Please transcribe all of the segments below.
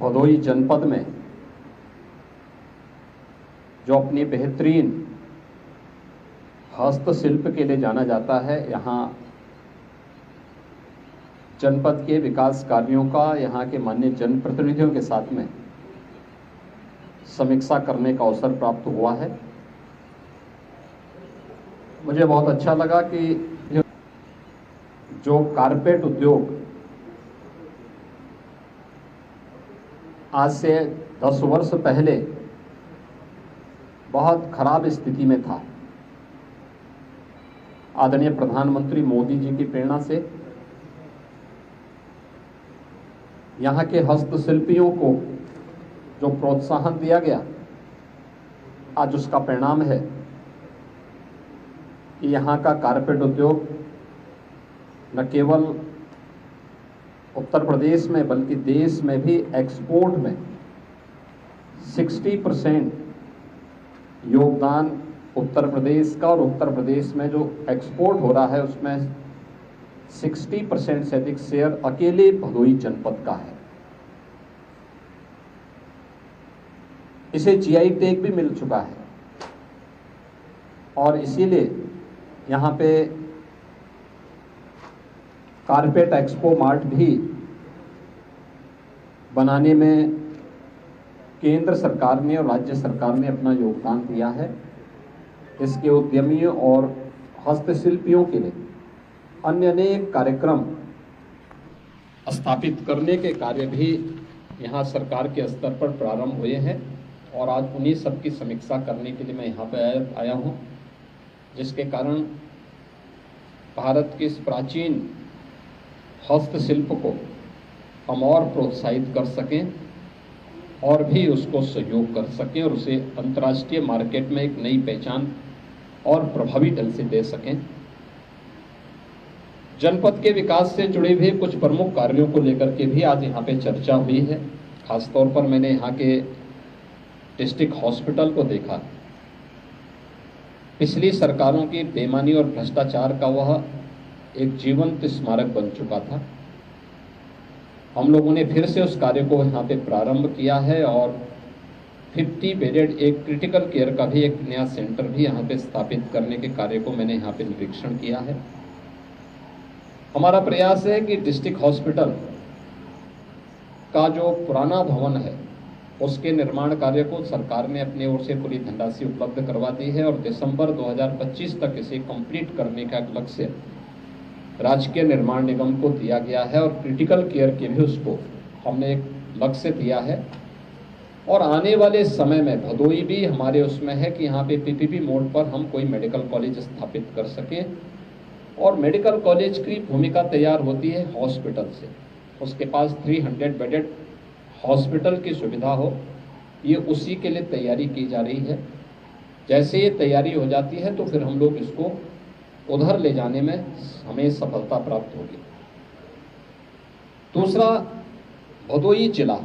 भदोही जनपद में जो अपनी बेहतरीन हस्तशिल्प के लिए जाना जाता है, यहाँ जनपद के विकास कार्यों का यहाँ के माननीय जनप्रतिनिधियों के साथ में समीक्षा करने का अवसर प्राप्त हुआ है। मुझे बहुत अच्छा लगा कि जो कारपेट उद्योग आज से 10 वर्ष पहले बहुत खराब स्थिति में था, आदरणीय प्रधानमंत्री मोदी जी की प्रेरणा से यहाँ के हस्तशिल्पियों को जो प्रोत्साहन दिया गया, आज उसका परिणाम है कि यहाँ का कारपेट उद्योग न केवल उत्तर प्रदेश में बल्कि देश में भी एक्सपोर्ट में 60% योगदान उत्तर प्रदेश का, और उत्तर प्रदेश में जो एक्सपोर्ट हो रहा है उसमें 60% से अधिक शेयर अकेले भदोही जनपद का है। इसे जीआई टैग भी मिल चुका है और इसीलिए यहाँ पे कारपेट एक्सपो मार्ट भी बनाने में केंद्र सरकार ने और राज्य सरकार ने अपना योगदान दिया है। इसके उद्यमियों और हस्तशिल्पियों के लिए अन्य अनेक कार्यक्रम स्थापित करने के कार्य भी यहाँ सरकार के स्तर पर प्रारंभ हुए हैं और आज उन्हीं सब की समीक्षा करने के लिए मैं यहाँ पे आया हूँ, जिसके कारण भारत के इस प्राचीन हस्तशिल्प को हम और प्रोत्साहित कर सकें और भी उसको सहयोग कर सकें और उसे अंतर्राष्ट्रीय मार्केट में एक नई पहचान और प्रभावी ढंग से दे सकें। जनपद के विकास से जुड़े हुए कुछ प्रमुख कार्यों को लेकर के भी आज यहाँ पे चर्चा हुई है। खासतौर पर मैंने यहाँ के डिस्ट्रिक्ट हॉस्पिटल को देखा। पिछली सरकारों की बेईमानी और भ्रष्टाचार का वह एक जीवंत स्मारक बन चुका था। हम लोगों ने फिर से उस कार्य को यहाँ पे प्रारंभ किया है और 50 बेडेड एक क्रिटिकल केयर का भी एक नया सेंटर भी यहाँ पे स्थापित करने के कार्य को मैंने यहाँ पे निरीक्षण किया है। हमारा प्रयास है कि डिस्ट्रिक्ट हॉस्पिटल का जो पुराना भवन है उसके निर्माण कार्य को सरकार ने अपनी ओर से पूरी धनराशि उपलब्ध करवा दी है और दिसंबर 2025 तक इसे कंप्लीट करने का लक्ष्य राजकीय निर्माण निगम को दिया गया है और क्रिटिकल केयर के भी उसको हमने एक लक्ष्य दिया है। और आने वाले समय में भदोही भी हमारे उसमें है कि यहाँ पे पीपीपी मोड पर हम कोई मेडिकल कॉलेज स्थापित कर सकें और मेडिकल कॉलेज की भूमिका तैयार होती है हॉस्पिटल से। उसके पास 300 बेडेड हॉस्पिटल की सुविधा हो, ये उसी के लिए तैयारी की जा रही है। जैसे ये तैयारी हो जाती है तो फिर हम लोग इसको उधर ले जाने में हमें सफलता प्राप्त होगी। दूसरा, भदोही जिला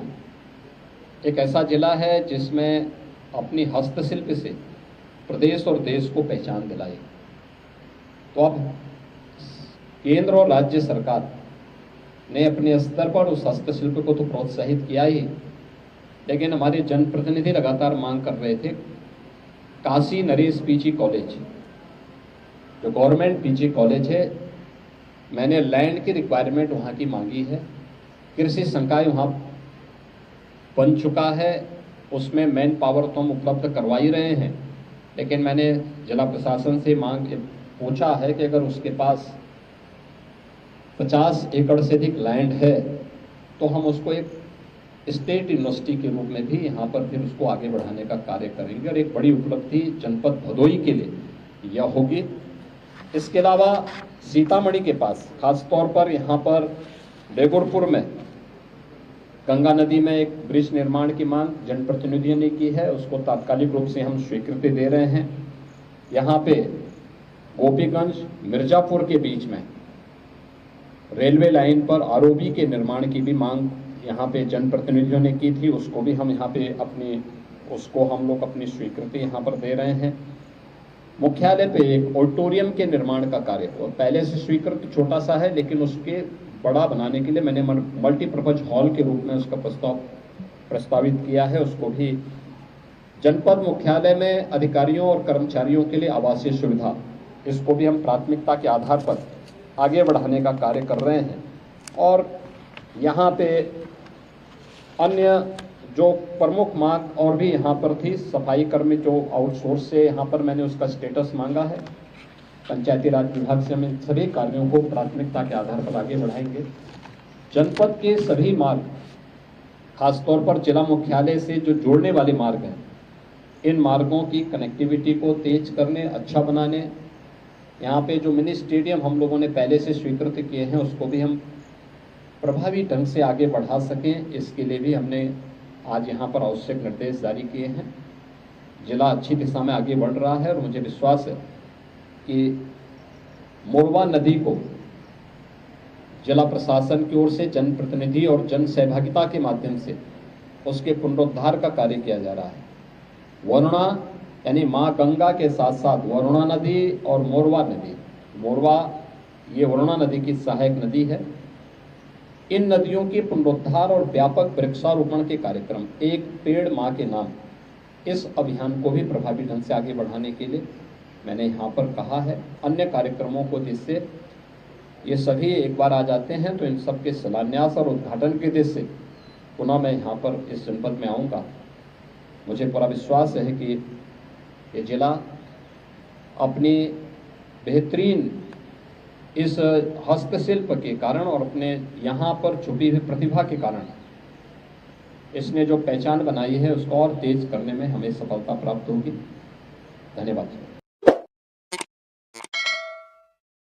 एक ऐसा जिला है जिसमें अपनी हस्तशिल्प से प्रदेश और देश को पहचान दिलाई। तो अब केंद्र और राज्य सरकार ने अपने स्तर पर उस हस्तशिल्प को तो प्रोत्साहित किया ही, लेकिन हमारे जनप्रतिनिधि लगातार मांग कर रहे थे काशी नरेश पीजी कॉलेज, जो गवर्नमेंट पीजी कॉलेज है, मैंने लैंड की रिक्वायरमेंट वहाँ की मांगी है। कृषि संकाय वहाँ बन चुका है, उसमें मैन पावर तो हम उपलब्ध करवा ही रहे हैं, लेकिन मैंने जिला प्रशासन से पूछा है कि अगर उसके पास 50 एकड़ से अधिक लैंड है तो हम उसको एक स्टेट यूनिवर्सिटी के रूप में भी यहाँ पर फिर उसको आगे बढ़ाने का कार्य करेंगे और एक बड़ी उपलब्धि जनपद भदोही के लिए यह होगी। इसके अलावा सीतामढ़ी के पास खासतौर पर यहाँ पर बेगुरपुर में गंगा नदी में एक ब्रिज निर्माण की मांग जनप्रतिनिधियों ने की है, उसको तात्कालिक रूप से हम स्वीकृति दे रहे हैं। यहाँ पे गोपीगंज मिर्जापुर के बीच में रेलवे लाइन पर आरओबी के निर्माण की भी मांग यहाँ पे जनप्रतिनिधियों ने की थी, उसको भी हम यहाँ पे हम लोग अपनी स्वीकृति यहाँ पर दे रहे हैं। मुख्यालय पे एक ऑडिटोरियम के निर्माण का कार्य पहले से स्वीकृत छोटा सा है, लेकिन उसके बड़ा बनाने के लिए मैंने मल्टीपर्पज हॉल के रूप में उसका प्रस्ताव प्रस्तावित किया है उसको भी जनपद मुख्यालय में अधिकारियों और कर्मचारियों के लिए आवासीय सुविधा, इसको भी हम प्राथमिकता के आधार पर आगे बढ़ाने का कार्य कर रहे हैं। और यहाँ पे अन्य जो प्रमुख मांग और भी यहाँ पर थी, सफाई कर्मी जो आउटसोर्स से यहाँ पर मैंने उसका स्टेटस मांगा है, पंचायती राज विभाग से हम इन सभी कार्यों को प्राथमिकता के आधार पर आगे बढ़ाएंगे। जनपद के सभी मार्ग, खासतौर पर जिला मुख्यालय से जो जोड़ने वाले मार्ग हैं, इन मार्गों की कनेक्टिविटी को तेज करने, अच्छा बनाने, यहाँ पे जो मिनी स्टेडियम हम लोगों ने पहले से स्वीकृत किए हैं उसको भी हम प्रभावी ढंग से आगे बढ़ा सकें, इसके लिए भी हमने आज यहाँ पर आवश्यक निर्देश जारी किए हैं। जिला अच्छी दिशा में आगे बढ़ रहा है और मुझे विश्वास है कि मोरवा नदी को जिला प्रशासन की ओर से जनप्रतिनिधि और जन सहभागिता के माध्यम से उसके पुनरुद्धार का कार्य किया जा रहा है। वरुणा यानी माँ गंगा के साथ साथ वरुणा नदी और मोरवा नदी, मोरवा ये वरुणा नदी की सहायक नदी है, इन नदियों के पुनरुद्धार और व्यापक वृक्षारोपण के कार्यक्रम एक पेड़ माँ के नाम, इस अभियान को भी प्रभावी ढंग से आगे बढ़ाने के लिए मैंने यहाँ पर कहा है। अन्य कार्यक्रमों को जिससे ये सभी एक बार आ जाते हैं तो इन सब के शिलान्यास और उद्घाटन के उद्देश्य से पुनः मैं यहाँ पर इस जनपद में आऊँगा। मुझे पूरा विश्वास है कि ये जिला अपनी बेहतरीन इस हस्तशिल्प के कारण और अपने यहाँ पर छुपी हुई प्रतिभा के कारण इसने जो पहचान बनाई है उसको और तेज करने में हमें सफलता प्राप्त होगी। धन्यवाद।